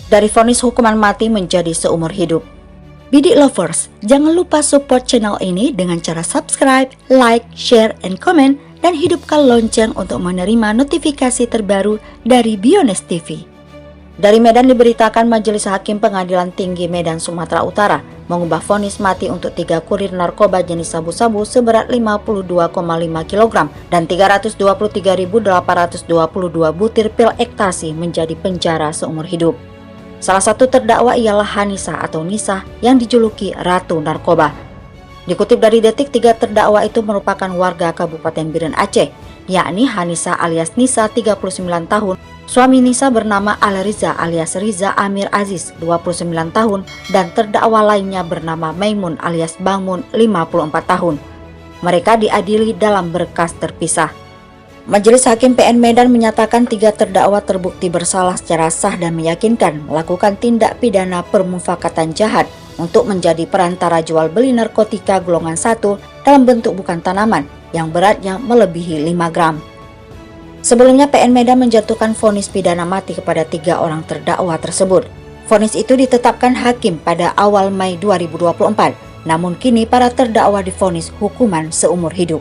Dari vonis hukuman mati menjadi seumur hidup. Bidik lovers, jangan lupa support channel ini dengan cara subscribe, like, share, and comment, dan hidupkan lonceng untuk menerima notifikasi terbaru dari Bionest TV. Dari Medan diberitakan Majelis Hakim Pengadilan Tinggi Medan, Sumatera Utara mengubah vonis mati untuk 3 kurir narkoba jenis sabu-sabu seberat 52,5 kg dan 323.822 butir pil ekstasi menjadi penjara seumur hidup. Salah satu terdakwa ialah Hanisa atau Nisa yang dijuluki Ratu Narkoba. Dikutip dari Detik, 3 terdakwa itu merupakan warga Kabupaten Biren Aceh, yakni Hanisa alias Nisa 39 tahun, suami Nisa bernama Alriza alias Riza Amir Aziz 29 tahun, dan terdakwa lainnya bernama Maimun alias Bangmun 54 tahun. Mereka diadili dalam berkas terpisah. Majelis Hakim PN Medan menyatakan 3 terdakwa terbukti bersalah secara sah dan meyakinkan melakukan tindak pidana permufakatan jahat untuk menjadi perantara jual beli narkotika golongan 1 dalam bentuk bukan tanaman yang beratnya melebihi 5 gram. Sebelumnya PN Medan menjatuhkan vonis pidana mati kepada 3 orang terdakwa tersebut. Vonis itu ditetapkan hakim pada awal Mei 2024, namun kini para terdakwa divonis hukuman seumur hidup.